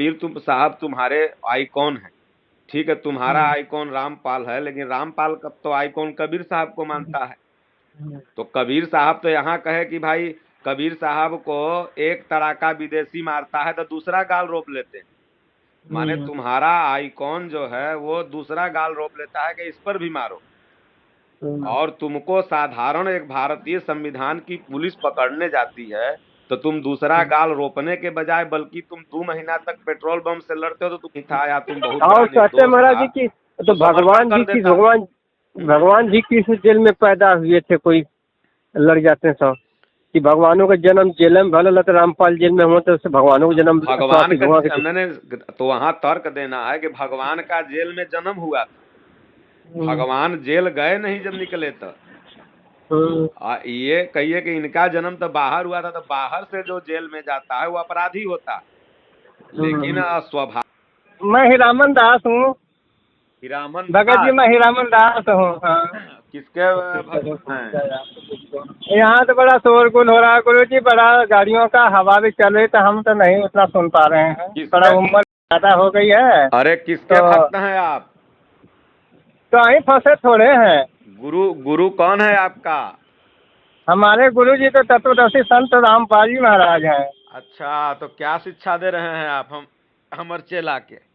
कबीर तुम साहब तुम्हारे आइकॉन है, ठीक है, तुम्हारा हम्म, आइकॉन रामपाल है, लेकिन रामपाल कब तो आइकॉन कबीर साहब को हम्म, मानता है। हम्म, तो कबीर साहब तो यहाँ कहे कि भाई कबीर साहब को एक तड़ाका विदेशी मारता है तो दूसरा गाल रोप लेते हैं। माने हम्म, तुम्हारा आइकॉन जो है वो दूसरा गाल रोप लेता है कि इस पर भी मारो। हम्म, और तुमको साधारण एक भारतीय संविधान की पुलिस पकड़ने जाती है तो तुम दूसरा हम्म। गाल रोपने के बजाय बल्कि तुम 2 महीना तक पेट्रोल बम से लड़ते हो, तो तुम था या तुम बहुत बड़ा और कहते हैं निर्दोष महाराज था जी की तो तो समर्पण भगवान कर जी की देता। भगवान जी किस जेल में पैदा हुए थे, कोई लड़ जाते हैं सब कि भगवानों का जन्म जेल में भले लत रामपाल जेल में हुआ तो उससे भगवानों का जन्म भगवान स्वाति का धुआं के। मैंने तो वहां तर्क देना है कि भगवान का जेल में जन्म हुआ था, हम्म, भगवान जेल गए नहीं जब निकले तो। हम्म, ये कहिए कि इनका जन्म तो बाहर हुआ था, तो बाहर से जो जेल में जाता है वो अपराधी होता है। लेकिन हम्म। स्वभाव मैं हीरामन दास हूँ। हीरामन भगत जी दास मैं हीरामन दास हूँ, हाँ। किसके भक्त हैं? यहाँ तो बड़ा शोरगुल हो रहा है गुरु जी, बड़ा गाड़ियों का हवा भी चल रही, तो हम तो नहीं उतना सुन पा रहे हैं, बड़ा किसके? उम्र ज्यादा हो गई है। अरे किसके तो भक्त हैं आप? कहीं फंसे थोड़े हैं। गुरु गुरु कौन है आपका? हमारे गुरु जी तो तत्वदर्शी संत रामपाल जी महाराज हैं। अच्छा, तो क्या शिक्षा दे रहे हैं आप हमर चेला के?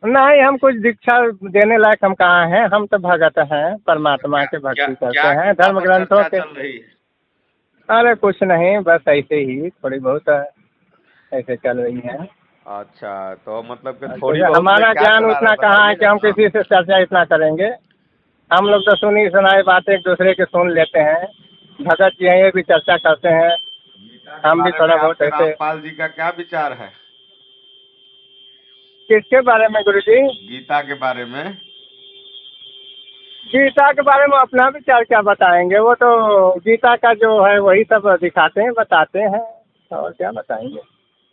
नहीं, हम कुछ दीक्षा देने लायक हम कहाँ हैं, हम तो भगत हैं, परमात्मा क्या के क्या भक्ति करते क्या हैं गीता धर्म पर ग्रंथों चर्चा के। चल रही है? अरे कुछ नहीं, बस ऐसे ही थोड़ी बहुत ऐसे चल रही है। अच्छा, तो मतलब कि थोड़ी जैसे बहुत में हमारा क्या ज्ञान चला रहा उतना है कहाँ है कि बताइएगा हम तो। किसी से चर्चा इतना करेंगे। हम लोग तो सुनी सुनाई बातें एक दूसरे की सुन लेते हैं। भगत जी हैं, ये भी चर्चा करते हैं। गीता के हम भी बारे में थोड़ा बहुत आपके ऐसे। रामपाल जी का क्या विचार है? किसके बारे में गुरु जी? गीता के बारे में। गीता के बारे में अपना विचार क्या बताएंगे, वो तो गीता का जो है वही सब दिखाते हैं बताते हैं, और क्या बताएंगे।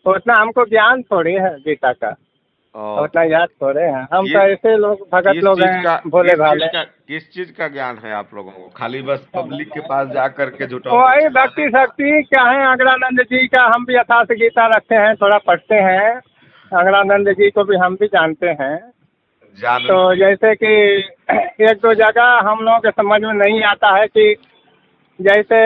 उतना हमको ज्ञान थोड़ी है गीता का, और उतना याद थोड़े हैं, हम तो किस ऐसे लोग भगत किस लोग चीज हैं, का भोले किस चीज भाले। का किस चीज का ज्ञान है आप लोगों को? खाली बस पब्लिक के पास जा करके झुटौती वही चलाने भक्ति का? शक्ति क्या है, अगरानंद जी का हम भी यथार्थ गीता रखते हैं, थोड़ा पढ़ते हैं। अगरानंद जी को भी हम भी जानते हैं। तो जान जैसे कि एक दो जगह हम लोगों के समझ में नहीं आता है कि जैसे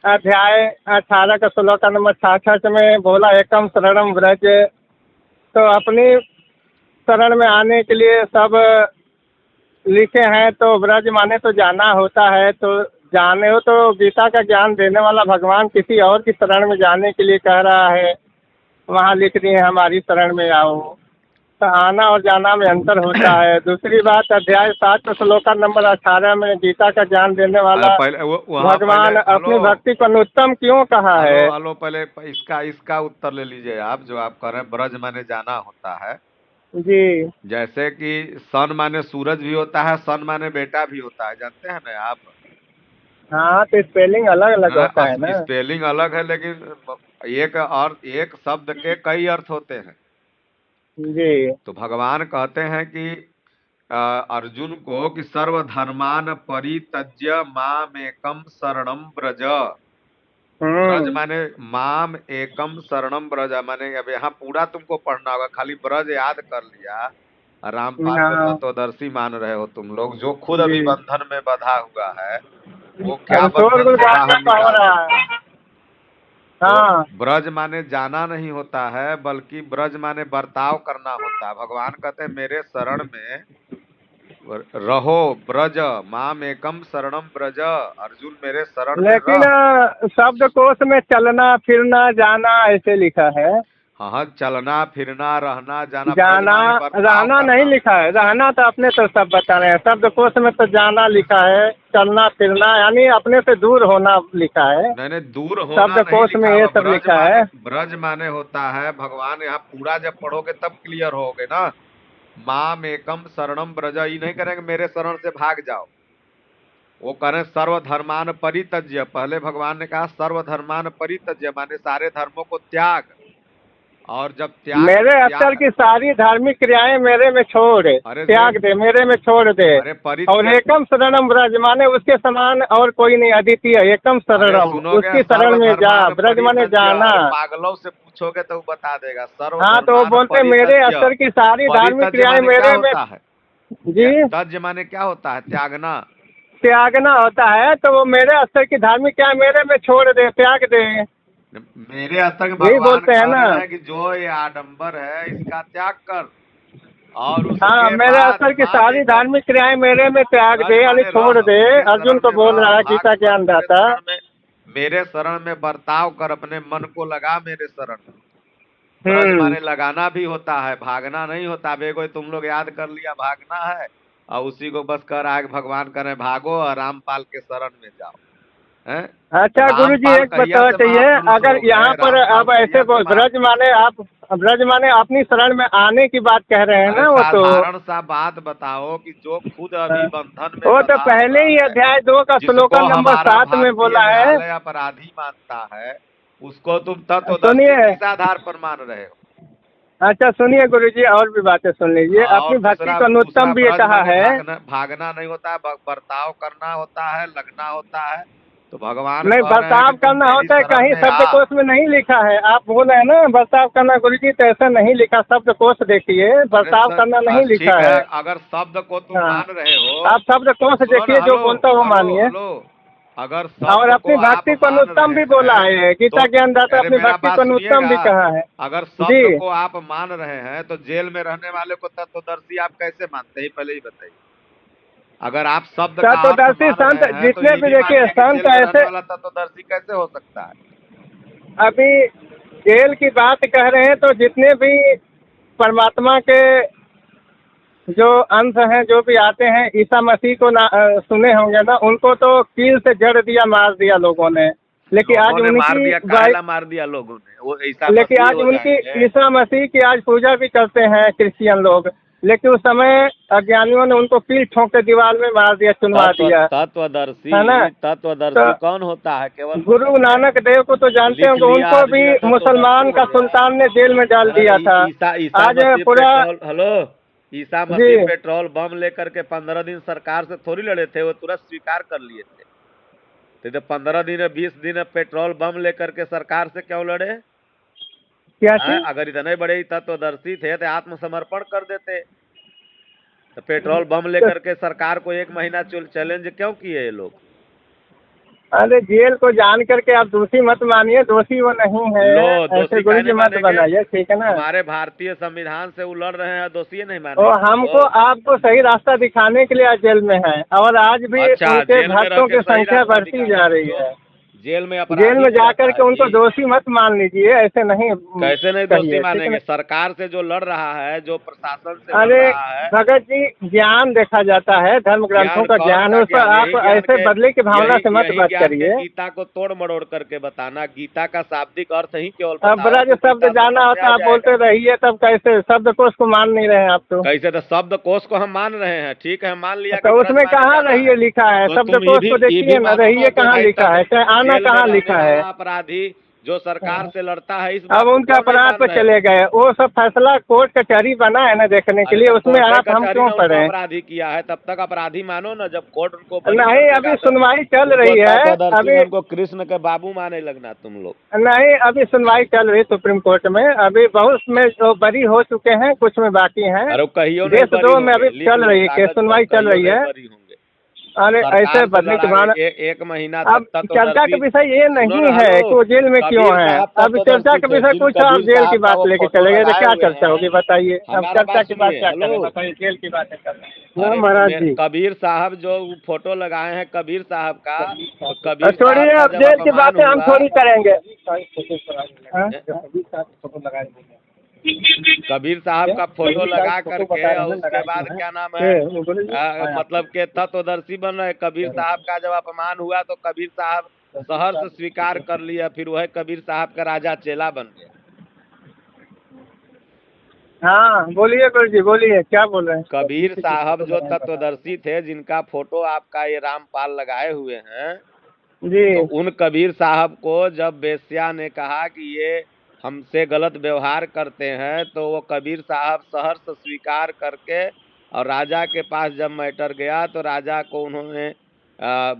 अध्याय 18 का श्लोक नंबर 66 में बोला एकम शरणम व्रज। तो अपनी शरण में आने के लिए सब लिखे हैं, तो व्रज माने तो जाना होता है, तो जाने हो तो गीता का ज्ञान देने वाला भगवान किसी और की शरण में जाने के लिए कह रहा है, वहाँ लिख दिए हमारी शरण में आओ। तो आना और जाना में अंतर होता है। दूसरी बात, अध्याय 7 का श्लोक नंबर 18 में गीता का ज्ञान देने वाला पहले वहाँ पहले भगवान हेलो अपनी भक्ति को अनुत्तम क्यों कहा हेलो है? हेलो, पहले इसका इसका उत्तर ले लीजिए आप, जो आप कह रहे हैं ब्रज माने जाना होता है। जी। जैसे कि सन माने सूरज भी होता है, सन माने बेटा भी होता है, जानते हैं ना आप? हाँ, तो स्पेलिंग अलग अलग होता है ना। स्पेलिंग अलग है, लेकिन एक शब्द के कई अर्थ होते हैं। जी। तो भगवान कहते हैं कि अ, अर्जुन को कि सर्वधर्मान परित्यज्य मामेकम शरणम ब्रज। ब्रज हम्म। माने माम एकम शरणम ब्रज, माने अब यहाँ पूरा तुमको पढ़ना होगा, खाली ब्रज याद कर लिया। रामपाल को हाँ। तत्वदर्शी मान रहे हो तुम लोग, जो खुद जी। अभी बंधन में बंधा हुआ है, वो क्या अब बंधन शोरगुल से गाड़ी बाहर का हो निकाल रहा सकता है? है। तो हाँ। ब्रज माने जाना नहीं होता है, बल्कि ब्रज माने बर्ताव करना होता है। भगवान कहते हैं मेरे शरण में रहो, ब्रज माम एकम शरणम ब्रज, अर्जुन मेरे शरण में लेकिन रह। शब्दकोश में चलना फिरना जाना ऐसे लिखा है। हाँ हाँ, चलना फिरना रहना जाना, ब्रज जाना माने बर्ताव रहना नहीं करना। लिखा है, रहना तो अपने तो सब बता रहे हैं, शब्दकोश में तो जाना लिखा है, चलना फिरना यानी अपने से दूर होना लिखा है। नहीं नहीं, दूर होना नहीं शब्दकोश में लिखा ये हुआ, सब लिखा है। ब्रज माने होता है भगवान, यहाँ पूरा जब पढ़ोगे तब क्लियर होगे ना। माम एकम शरणम ब्रज, ये नहीं करेंगे मेरे शरण से भाग जाओ। वो करें सर्वधर्मान परित्यज्य, पहले भगवान ने कहा सर्वधर्मान परित्यज्य, माने सारे धर्मों को त्याग। और जब त्याग मेरे स्तर त्याग की सारी धार्मिक क्रियाएं मेरे में छोड़, अरे त्याग दे, मेरे में छोड़ दे। अरे और परित्याग, एकम शरणम ब्रज माने उसके समान और कोई नहीं, अद्वितीय एकम अरे शरणम, सुनोगे, उसकी शरण में जा, सर्वधर्मान ब्रज माने परित्यज्य, जाना। अरे पागलों से पूछोगे तो वो बता देगा, हाँ, तो वो सर्वधर्मान बोलते मेरे परित्यज्य। स्तर की सारी धार्मिक परित्यज्य क्रियाएं माने क्या मेरे में। होता है? जी, तज माने क्या होता है? त्यागना। त्यागना होता है, तो वो मेरे स्तर की धार्मिक क्रियाएं मेरे में छोड़ दे, त्याग दे, मेरे स्तर के यही भगवान बोलते हैं कह ना। रहे हैं कि जो ये आडंबर है इसका त्याग कर, और हाँ, उसके मेरे बाद स्तर की माम सारी एकम। धार्मिक क्रियाएं मेरे में त्याग ब्रज दे, यानी माने छोड़ रह, दे। मेरे अर्जुन शरण को में बोल रह, रहा है भाग गीता मत ज्ञान मेरे दाता। शरण में, मेरे शरण में बर्ताव कर, अपने मन को लगा मेरे शरण में। ब्रज हम्म। माने लगाना भी होता है, भागना नहीं होता। बेगो तुम लोग याद कर लिया भागना है, और उसी को बस कर आगे भगवान करें भागो और रामपाल के शरण में जाओ। हैं? अच्छा गुरु जी, रामपाल एक कहिया बताओ से चाहिए, महापुरुष अगर हो यहाँ गए? पर रामपाल अब ऐसे कहिया से बोल, ब्रज माने आप, ब्रज माने अपनी शरण में आने की बात कह रहे हैं अरे ना, वो तो। साधारण सा बात बताओ कि जो खुद अभी हाँ, बंधन में वो तो बंधा पहले हुआ ही है, अध्याय 2 का जिसको श्लोकन नंबर हमारा 7 में भारतीय बोला है। न्यायालय अपराधी मानता है, उसको तुम तत्वदर्शी सुनिए, किस आधार पर मान रहे हो? अच्छा सुनिए गुरु जी, और भी बातें सुन लीजिए। अपनी और भक्ति दूसरा को दूसरा अनुत्तम भी ये ब्रज कहा माने है। भागना, भागना नहीं होता है, बर्ताव करना होता है, लगना होता है। तो भगवान नहीं, कह रहे हैं कि बर्ताव तुम करना मेरी होता है, शरण कहीं में आ। शब्दकोश में नहीं लिखा है। आप बोल रहे हैं ना बर्ताव करना, गुरु जी तो ऐसा नहीं लिखा, शब्दकोश देखिए, अरे बर्ताव करना नहीं लिखा ठीक है, है। अगर शब्द को तुम हाँ, मान रहे हो आप शब्दकोश तो सुनो ना, देखिए, जो हेलो बोलता हो वो हेलो मानिए। हेलो, अगर और शब्द को अपनी आप भक्ति को मान अनुत्तम रहे भी बोला हैं है, तो, गीता ज्ञान दाता अरे अपनी मेरा भक्ति बात को अनुत्तम सुनिएगा, भी कहा है। अगर जी, शब्द को आप मान रहे हैं तो जेल में रहने वाले को तत्वदर्शी आप कैसे मानते हैं? पहले ही बताइए। अगर आप शब्द का अर्थ तत्वदर्शी मान संत रहे हैं तो जितने ये भी, भी देखिए मानिए कि संत जेल में रहने ऐसे, वाला तत्वदर्शी कैसे हो सकता है? अभी जेल की बात कह रहे हैं, तो जितने भी परमात्मा के जो अंश हैं, जो भी आते हैं, ईसा मसीह को सुने होंगे ना, उनको तो कील से जड़ दिया, मार दिया लोगों ने। लेकिन लोगों आज ने मार उनकी दिया, काहेला मार दिया लोगों ने? वो ईसा लेकिन मसीह आज हो उनकी जाएंगे? ईसा मसीह की आज पूजा भी करते हैं क्रिश्चियन लोग। लेकिन उस समय अज्ञानियों ने उनको कील ठोक के दीवार में मार दिया, चुनवा दिया, है ना। तो तत्वदर्शी कौन होता है? केवल गुरु मतलब है नानक देव को तो जानते लिख होंगे, लिया उनको भी आदमी है तत्वदर्शी मुसलमान हो का गया। सुल्तान ने जेल में डाल अरे दिया था। ईसा ईसा आज मसीह पूरा, पेट्रोल, हेलो, ईसा जी, मसीह पेट्रोल बम लेकर के 15 दिन सरकार से थोड़ी लड़े थे, वो तुरंत स्वीकार कर लिए थे। तो 15 दिन या 20 दिन पेट्रोल बम लेकर के सरकार से क्यों लड़े? क्या हैं? चीज? अगर इतने बड़े ही तत्वदर्शी थे तो आत्मसमर्पण कर देते। तो पेट्रोल बम लेकर के सरकार को 1 महीना चैलेंज क्यों किए ये लोग? अरे जेल को जान करके आप दोषी मत मानिए, दोषी वो नहीं है। लो, ऐसे दोषी गुरु काहे जी नहीं मत मानेंगे? बनाइए, ठीक है ना। हमारे भारतीय संविधान से वो लड़ रहे हैं, दोषी नहीं वो मानेंगे हमको उनको? आपको सही रास्ता दिखाने के लिए आज जेल में है, और आज भी अच्छा, उनके जेल में रह भक्तों के की सही संख्या रास्ता बढ़ती दिखाने जा में, रही जो है। जेल में जेल अपराधी में नहीं जाकर रहता के है उनको जी? दोषी मत मान लीजिए, ऐसे नहीं कैसे नहीं दोषी कहिए, ठीक है ना। मानेंगे? सरकार से जो लड़ रहा है, जो प्रशासन से लड़ अरे रहा है, भगत जी, ज्ञान देखा जाता है, धर्म ग्रंथों ज्ञान का कौन ज्ञान सा है, उस पर ज्ञान? आप ऐसे बदले की भावना से मत यही बात ज्ञान के करिए। गीता को तोड़ मरोड़ करके बताना। गीता का शाब्दिक अर्थ ही केवल अब बताओ बड़ा जो तो शब्द गीता जाना समझ में होता आ है आप बोलते जाएगा। रहिए, तब कैसे शब्द को उसको मान नहीं रहे हैं आप तो। कैसे? तो शब्द कोष को हम मान रहे हैं, ठीक है, मान लिया कि तो ब्रज उसमें माने कहाँ जाना है। रहिए लिखा है? तो तुम शब्दकोश को ये भी देखिए ना, मानो ना रहिए कि कहाँ भाई लिखा है, चाहे आना जेल में कहाँ रहने लिखा है। वाला अपराधी जो सरकार से लड़ता है, इस अब बात को उनके क्यों नहीं अपराध मान पर रहे चले हो? गए, वो सब फैसला कोर्ट कचहरी बना है ना देखने के अरे लिए, तो उसमें कोर्ट आप हम कचहरी क्यों ने उनको पढ़े? अपराधी किया है, तब तक अपराधी मानो ना। जब कोर्ट उनको बरी कर नहीं, देगा अभी तो सुनवाई चल उनको रही है। तत्वदर्शी अभी ने उनको कृष्ण के बाबू माने लगना तुम लोग। नहीं, अभी सुनवाई चल रही सुप्रीम कोर्ट में, अभी बहुत में जो बरी हो चुके हैं, कुछ में बाकी हैं। अरे वो कहियो नहीं देश बरी दो में अभी होंगे, लिख चल लो रही है केस, कागज पर, सुनवाई चल कहियो रही नहीं है। बरी होंगे। अरे ऐसे सरकार से बदले के लड़ाई भावना। 1 महीना तक अब चर्चा का तत्वदर्शी। विषय ये सुनो नहीं ना, है हेलो, कि वो जेल में क्यों कबीर है। साहब अब चर्चा तत्वदर्शी का थे, विषय जिन कुछ, आप कबीर जेल की साहब का बात वो लेके फोटो चले गए तो लगाए क्या हुए चर्चा हैं। होगी बताइए। अब हमारा चर्चा बात की बात सुनिए, क्या हेलो। करें, बताइए, जेल की बातें कर रहे हैं। हाँ अरे महाराज जी। कबीर साहब जो फोटो लगाए हैं कबीर साहब का, तो और कबीर साहब छोड़िए, का अब जब जेल की अपमान बातें हम हुआ, थोड़ी करेंगे। हाँ? कबीर साहब का फोटो लगा करके, बता रहे और हैं, उसके लगाए बाद क्यों हैं? क्या नाम है, वो बोले जी, हाँ, मतलब के तत्वदर्शी बन रहे। कबीर साहब का जब अपमान हुआ तो कबीर साहब शहर से स्वीकार कर लिया, फिर वह कबीर साहब का राजा चेला बन गया। हाँ बोलिए गुरु जी, बोलिए, क्या बोल रहे हैं? कबीर साहब जो तत्वदर्शी थे, जिनका फोटो आपका ये रामपाल लगाए हुए हैं, जी। तो उन कबीर साहब को जब बेश्या ने कहा कि ये हमसे गलत व्यवहार करते हैं तो वो कबीर साहब सहर्ष स्वीकार करके, और राजा के पास जब मैटर गया तो राजा को उन्होंने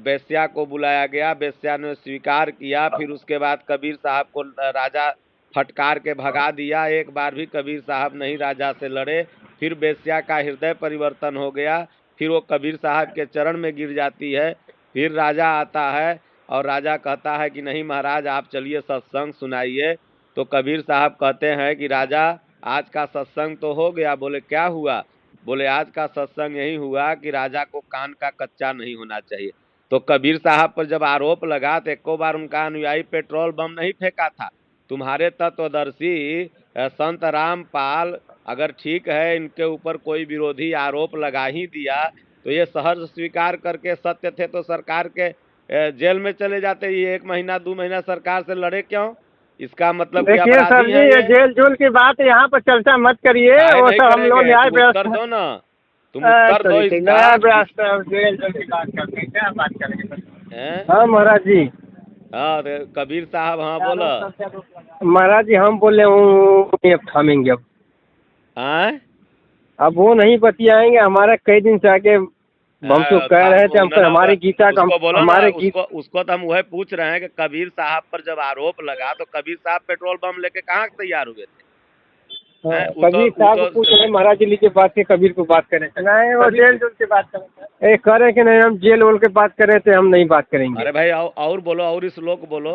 वेश्या को बुलाया गया, वेश्या ने स्वीकार किया। फिर उसके बाद कबीर साहब को राजा फटकार के भगा दिया। एक बार भी कबीर साहब नहीं राजा से लड़े। फिर वेश्या का हृदय परिवर्तन हो गया, फिर वो कबीर साहब के चरण में गिर जाती है। फिर राजा आता है और राजा कहता है कि नहीं महाराज आप चलिए सत्संग सुनाइए। तो कबीर साहब कहते हैं कि राजा आज का सत्संग तो हो गया। बोले क्या हुआ? बोले आज का सत्संग यही हुआ कि राजा को कान का कच्चा नहीं होना चाहिए। तो कबीर साहब पर जब आरोप लगा तो एको बार उनका अनुयायी पेट्रोल बम नहीं फेंका था। तुम्हारे तत्वदर्शी संत रामपाल अगर ठीक है, इनके ऊपर कोई विरोधी आरोप लगा ही दिया तो ये सहर्ष स्वीकार करके सत्य थे तो सरकार के जेल में चले जाते। ये 1 महीना 2 महीना सरकार से लड़े क्यों? इसका मतलब कि देखिए सर अपराधी जी, हैं ये ये। जेल जूल की बात यहाँ पर चर्चा मत करिए, काहे वो नहीं सब हम लोग करेंगे? न्याय तुम उत्तर व्यवस्था। दो ना, तुम उत्तर दो इसका। व्यवस्था जेल जूल की बात करते हैं, क्या बात करेंगे सर? हैं? हाँ महाराज जी। हाँ तो कबीर साहब, हाँ बोलो। महाराज जी हम बोले हूँ अब थामेंगे हैं? अब वो नहीं बतियाएंगे। हमारे कई दिन से आके हमको कह रहे थे, हम पर हमारी गीता का उसको बोलो ना, हमारे उसको तो हम वह पूछ रहे हैं कि कबीर साहब पर जब आरोप लगा तो कबीर साहब पेट्रोल बम लेके कहाँ तैयार हुए थे? हैं? कबीर साहब को पूछ रहे महाराज जी की बात के, कबीर को बात करें नहीं, वो जेल जोल की बात करें। ए करे कि नहीं, हम जेल वोल के बात करे थे, हम नहीं बात करेंगे। अरे भाई और बोलो, और श्लोक बोलो।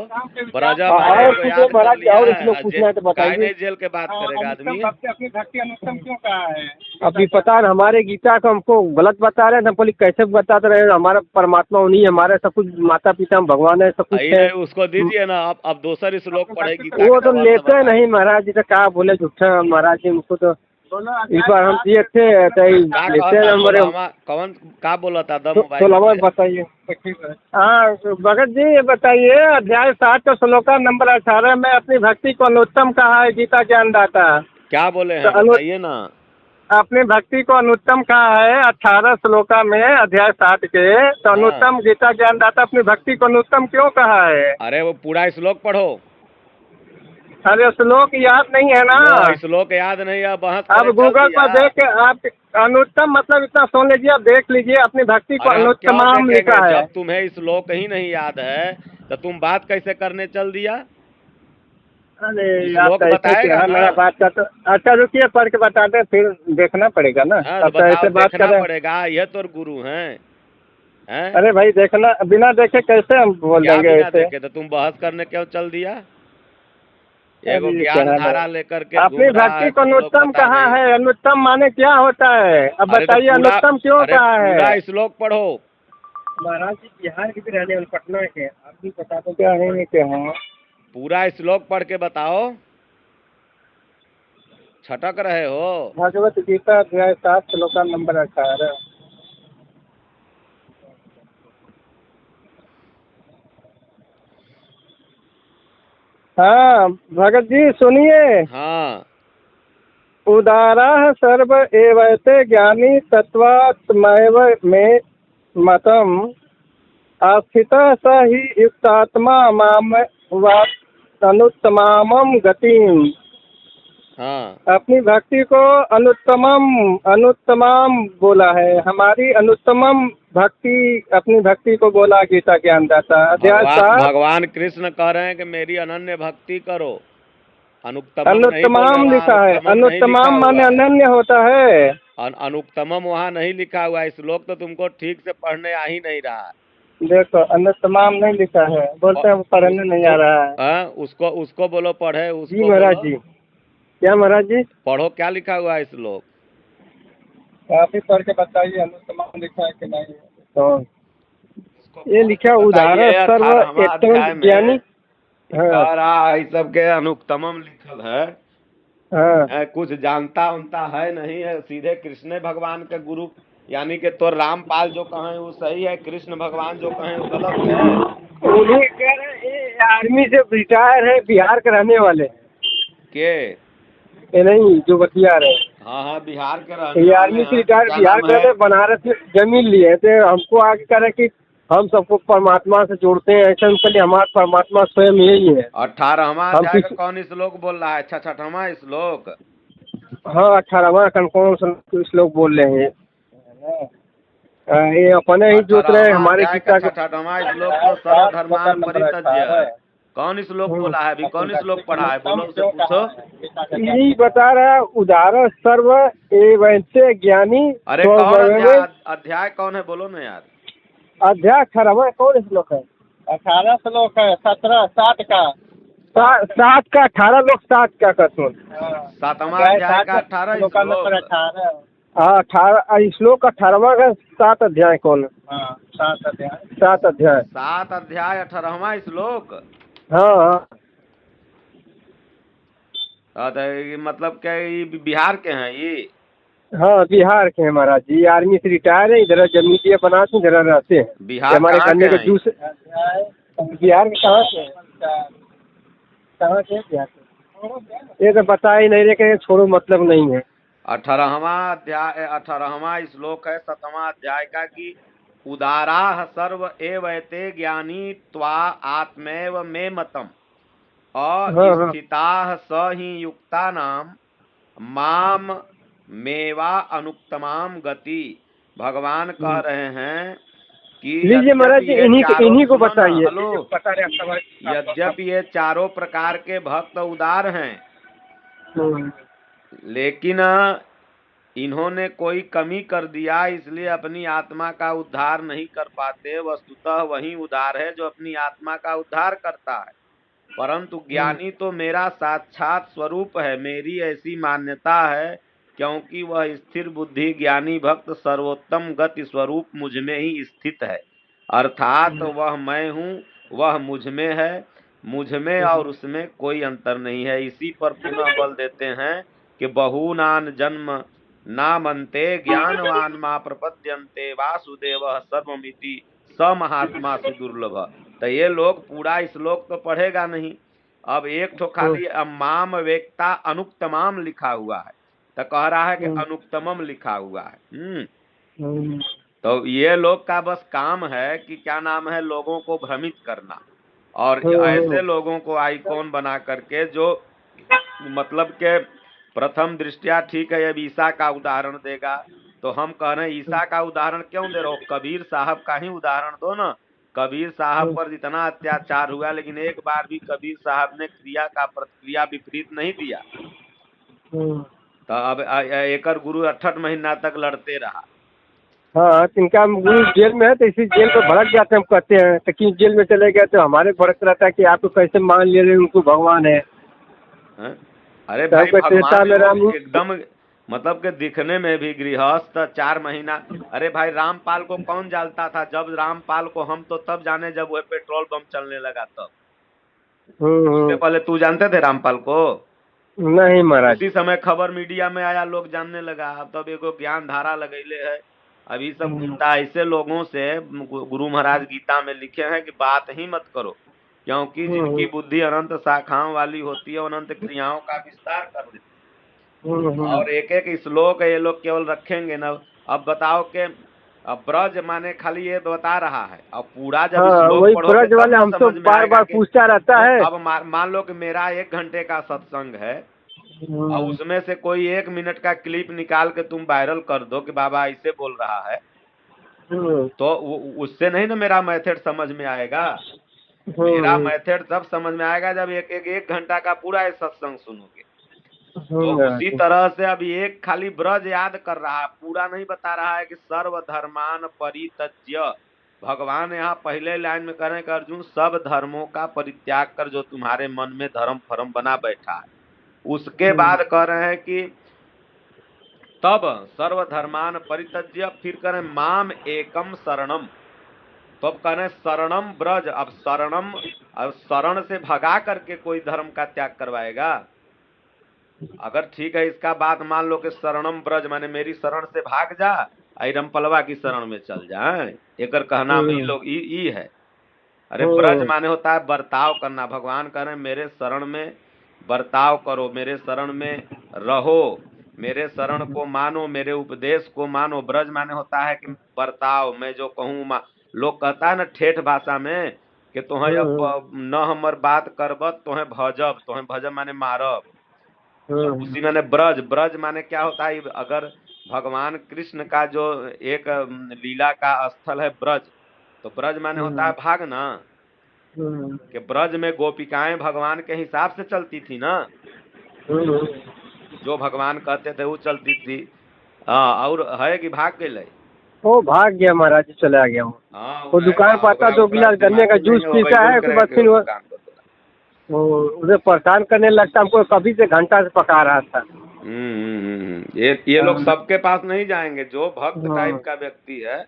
ब्रजा और माने को कुछ याद कर महाराज जी, लिया और है। इसमें पूछना है तो काहे बताइए। नहीं जेल के बात करेगा आदमी? अपनी भक्ति अनुत्तम क्यों कहा है? अभी पता नहीं, हमारे गीता को हमको गलत बता रहे हैं। हम बोले कैसे बताते रहे? हमारा परमात्मा उन्हीं, हमारे सब कुछ माता पिता भगवान है, सब कुछ है। उसको दीजिए ना, अब दूसरी श्लोक पढ़ेगी। वो तो लेते नहीं महाराज जी, तो क्या बोले झूठा महाराज जी। उनको तो इस बार हम दिए थे तो लेते हैं हमारे। कौन का बोला था? दम तो लवा बताइए। हाँ भगत जी ये बताइए, अध्याय 7 का श्लोका नंबर 18 में अपनी भक्ति को अनुत्तम कहा है गीता ज्ञानदाता। क्या बोले हैं तो बताइए ना। अपनी भक्ति को अनुत्तम कहा है 18 श्लोका में, अध्याय 7 के। तो अनुत्तम गीता ज्ञानदाता अपनी भक्ति को अनुत्तम क्यों कहा है? अरे वो पूरा श्लोक पढ़ो। अरे श्लोक याद नहीं है ना? श्लोक याद नहीं है, बहस अब गूगल पर देख के आप अनुत्तम मतलब इतना सुन लीजिए, आप देख लीजिए अपनी भक्ति को अनुत्तम लिखा है। जब तुम्हें श्लोक ही नहीं याद है तो तुम बात कैसे करने चल दिया? अरे श्लोक बताएगा मेरा बात का तो अच्छा रुकिए, पढ़ के बताते हैं, फिर देखना पड़ेगा ना। अब तो ऐसे बात करना पड़ेगा, यह तो गुरु हैं। अरे भाई देखना, बिना देखे कैसे हम बोल देंगे ऐसे? तो तुम बहस करने क्यों चल दिया? एगो ज्ञान धारा लेकर के अपनी भक्ति को अनुत्तम कहा है। अनुत्तम माने क्या होता है? अब बताइए अनुत्तम क्यों कहा है? पूरा श्लोक पढ़ो। महाराज जी बिहार के भी रहने वाले, पटना के, आप भी बता दो क्या है क्या है? पूरा श्लोक पढ़ के बताओ, छटक रहे हो। भगवत गीता अध्याय 7 श्लोका नंबर 18। हाँ भगत जी सुनिए। हाँ। उदारा सर्व एवैते ज्ञानी तत्वात्मैव में मतम आस्थितः स ही युक्तात्मा माम अनुत्तमाम गतिम। हाँ। अपनी भक्ति को अनुत्तमाम बोला है। हमारी अनुत्तमम भक्ति, अपनी भक्ति को बोला गीता ज्ञानदाता अध्याय 7। भगवान कृष्ण कह रहे हैं कि मेरी अनन्य भक्ति करो। अनुत्तमाम लिखा है। अनुत्तमाम माने अनन्य होता है। अनुत्तमम वहाँ नहीं लिखा हुआ है। श्लोक तो तुमको ठीक से पढ़ने आ ही नहीं रहा। देखो अनुत्तमाम नहीं लिखा है, बोलते हैं पढ़ने नहीं आ रहा है। उसको बोलो पढ़े। जी महाराज जी। क्या महाराज जी? पढ़ो, क्या लिखा हुआ है श्लोक? आप ही पढ़ के बताइए अनुत्तमाम लिखा है कि नहीं। तो ये लिखा उदाहरण सर्व ज्ञानी सबके अनुत्तमम लिखल है। हाँ। कुछ जानता उनता है नहीं है, सीधे कृष्ण भगवान के गुरु, यानी कि तो रामपाल जो कहें वो सही है, कृष्ण भगवान जो कहें वो गलत है। उन्हीं कह रहे आर्मी से रिटायर है, बिहार के रहने वाले के ये नहीं जो बतिया रहे। हाँ बिहार के रहने ये आर्मी से रिटायर बिहार के रहते, बनारस में जमीन लिए थे। हमको आगे कह रहे कि हम सबको परमात्मा से जोड़ते हैं, ऐसा पहले हमारा परमात्मा स्वयं यही है। 18वां हम अध्याय का किस कौन श्लोक बोल रहा है? 66वां श्लोक। हाँ 18वां कौन सा श्लोक बोल रहे हैं? ये अपने ही जोत रहे हैं 18वां हमारे अध्याय का गीता के। 66वां श्लोक तो सर्वधर्मान परित्यज्य है। कौन श्लोक हम्म। बोला है? अभी कौन श्लोक पढ़ा है? बोलो, उसे पूछो। यही बता रहा है, उदाहरण सर्व एवं ज्ञानी अरे कौन स्वभाव। अध्याय कौन है? बोलो ना यार। अध्याय 18वां कौन श्लोक है? 18 श्लोक है, 17 60 का। 7 का 18 लोग 7 का करते हैं। 7वां अध्याय का 18 श्लोक। हाँ 18 श्लोक 18वां का 7 अध्याय कौन? हाँ 7 अध्याय। 7 अध्याय। 7 अध्याय 18वां श्लोक। हाँ हाँ तो ये मतलब क्या, ये बिहार के हैं ये? हाँ बिहार के हैं महाराज जी, आर्मी से रिटायर है, इधर जमीन दिए बनाते हैं, इधर रहते हैं। ये बिहार हमारे कहाँ के गन्ने का हैं ये? जूस। बिहार के कहाँ से? कहाँ के बिहार के? ये तो बता ही नहीं रहे, छोड़ो मतलब नहीं है। 18वां अध्याय 18वां श्लोक है 7वां अध्याय का कि उदाराः सर्व एवैते ज्ञानी त्वा आत्मैव मे मतम हाँ हाँ अस्थिताः स हि युक्तानाम माम मेवा अनुक्तमाम गति। भगवान कह रहे हैं कि लीजिए महाराज यद्यपि जी, ये चारों, इन्हीं को सुनो ना, बताइए। हेलो, यद्यपि ये चारों प्रकार के भक्त उदार हैं, हम्म, लेकिन इन्होंने कोई कमी कर दिया, इसलिए अपनी आत्मा का उद्धार नहीं कर पाते। वस्तुतः वही उद्धार है जो अपनी आत्मा का उद्धार करता है। परंतु ज्ञानी तो मेरा साक्षात स्वरूप है, मेरी ऐसी मान्यता है, क्योंकि वह स्थिर बुद्धि ज्ञानी भक्त सर्वोत्तम गति स्वरूप मुझ में ही स्थित है। अर्थात वह मैं हूँ, वह मुझ में है, मुझ में और उसमें कोई अंतर नहीं है। इसी पर पुनः बल देते हैं कि बहूनान जन्म नामन्ते ज्ञानवान मा प्रपद्यन्ते वासुदेव सर्वमिति स महात्मा सुदुर्लभ। तो ये लोग पूरा श्लोक तो पढ़ेगा नहीं। अब एक ठो खाली माम वेक्ता अनुक्तमाम लिखा हुआ है, तो कह रहा है कि अनुक्तमम लिखा हुआ है। तो ये लोग का बस काम है कि क्या नाम है, लोगों को भ्रमित करना, और ऐसे लोगों को आइकॉन बना करके जो मतलब के प्रथम दृष्टिया ठीक है, अब ईसा का उदाहरण देगा, तो हम कह रहे हैं ईसा का उदाहरण क्यों दे रहे हो? कबीर साहब का ही उदाहरण दो ना। कबीर साहब पर इतना अत्याचार हुआ, लेकिन एक बार भी कबीर साहब ने क्रिया का प्रतिक्रिया विपरीत नहीं दिया। तो अब एकर गुरु 68 महीना तक लड़ते रहा। हाँ इनका गुरु जेल में है, तो इसी जेल में भड़क जाते हैं। हम कहते हैं तो कि जेल में चले गए, तो हमारे भड़क रहता है कि आपको कैसे मान ले रहे हैं उनको भगवान है। अरे तो भाई, त्रेता भगवान में राम। लोग एकदम मतलब के दिखने में भी गृहस्थ 4 महीना। अरे भाई, रामपाल को कौन जानता था? जब रामपाल को हम तो तब जाने जब वह पेट्रोल पंप चलने लगा तब। उससे पहले तू जानते थे रामपाल को? नहीं महाराज। उसी समय खबर मीडिया में आया, लोग जानने लगा। अब तब एगो ज्ञान धारा लगैले है। अभी सब गीता ऐसे लोगों से, गुरु महाराज गीता में लिखे हैं कि बात ही मत करो, क्योंकि जिनकी बुद्धि अनंत शाखाओं वाली होती है, अनंत क्रियाओं का विस्तार कर देती है। और एक एक श्लोक ये लोग केवल रखेंगे ना। अब बताओ कि अब ब्रज माने खाली ये बता रहा है, अब पूरा जब श्लोक वही पढ़ोगे ब्रज तब वाले ना हमसे समझ में बार आएगा बार कि पूछता रहता है। अब मान लो कि मेरा 1 घंटे का सत्संग है, और उसमें से कोई 1 मिनट का क्लिप निकाल के तुम वायरल कर दो कि बाबा ऐसे बोल रहा है, तो उससे नहीं ना मेरा मेथड समझ में आएगा। मेरा मेथड तब समझ में आएगा जब एक घंटा का पूरा सत्संग सुनोगे। तो उसी तरह से अब एक खाली ब्रज याद कर रहा है, पूरा नहीं बता रहा है कि सर्वधर्मान परित्यज्य। भगवान यहाँ पहले लाइन में कह रहे हैं कि अर्जुन, सब धर्मों का परित्याग कर जो तुम्हारे मन में धर्म फर्म बना बैठा है। उसके बाद कह रहे हैं कि तब सर्वधर्मान परित्यज्य, फिर कह रहे हैं माम एकम शरणम। तो अब कह रहे हैं शरणम ब्रज। अब शरणम, अब शरण से भगा करके कोई धर्म का त्याग करवाएगा? अगर ठीक है, इसका बात मान लो कि शरणम ब्रज माने मेरी शरण से भाग जा, रमपलवा की शरण में चल जाए, एकर कहना में लोग ई है। अरे ब्रज माने होता है बर्ताव करना। भगवान कह रहे हैं मेरे शरण में बर्ताव करो, मेरे शरण में रहो, मेरे शरण को मानो, मेरे उपदेश को मानो। ब्रज माने होता है कि बर्ताव, मैं जो कहूँ लोग कहता है ना ठेठ भाषा में कि तोहें अब न हमर बात करब तोहें भजब माने मारब। तो उसी माने ब्रज, ब्रज माने क्या होता है, अगर भगवान कृष्ण का जो एक लीला का स्थल है ब्रज, तो ब्रज माने होता है भागना, कि ब्रज में गोपिकाएं भगवान के हिसाब से चलती थी ना, जो भगवान कहते थे वो चलती थी। हाँ, और है कि भाग गए। वो भाग गया महाराज जी, चला गया वो। हाँ, वो दुकान पर आता, 2 गिलास गन्ने का जूस पीता है, उसके बाद फिर वो उसे परेशान करने लगता, हमको कभी से घंटा से पका रहा था। ये लोग सबके पास नहीं जाएंगे, जो भक्त टाइप का व्यक्ति है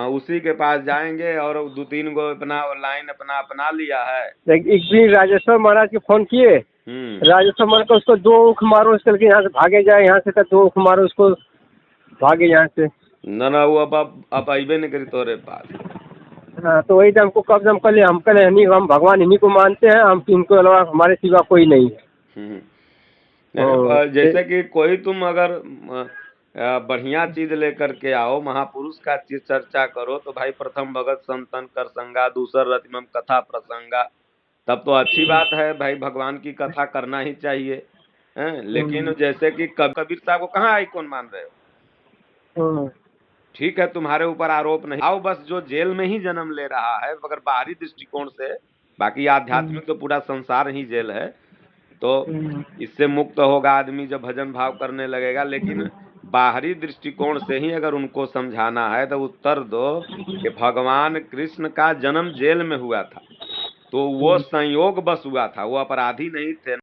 उसी के पास जाएंगे, और 2-3 गो अपना लाइन अपना अपना लिया है। एक दिन राजेश्वर महाराज के फोन किए, राजेश्वर महाराज को उसको 2 ऊख मारो, चल के यहाँ से भागे जाए, यहाँ से 2 ऊख मारो उसको, भागे यहाँ से। ना वो अब आइबे नहीं करी तोरे पास। हाँ, तो वही तो हमको कब हम कल हम भगवान इन्हीं को मानते हैं, हम इनको अलावा हमारे सिवा कोई नहीं है। जैसे कि कोई तुम अगर बढ़िया चीज लेकर के आओ, महापुरुष का चीज चर्चा करो, तो भाई प्रथम भगत संतन कर संगा, दूसर रतिमम कथा प्रसंगा, तब तो अच्छी बात है भाई, भगवान की कथा करना ही चाहिए। लेकिन जैसे कि कबीर साहब को कहाँ आइकॉन मान रहे हो? ठीक है, तुम्हारे ऊपर आरोप नहीं, आओ बस जो जेल में ही जन्म ले रहा है, अगर बाहरी दृष्टिकोण से, बाकी आध्यात्मिक तो पूरा संसार ही जेल है, तो इससे मुक्त होगा आदमी जब भजन भाव करने लगेगा। लेकिन बाहरी दृष्टिकोण से ही अगर उनको समझाना है तो उत्तर दो कि भगवान कृष्ण का जन्म जेल में हुआ था, तो वो संयोग बस हुआ था, वो अपराधी नहीं थे।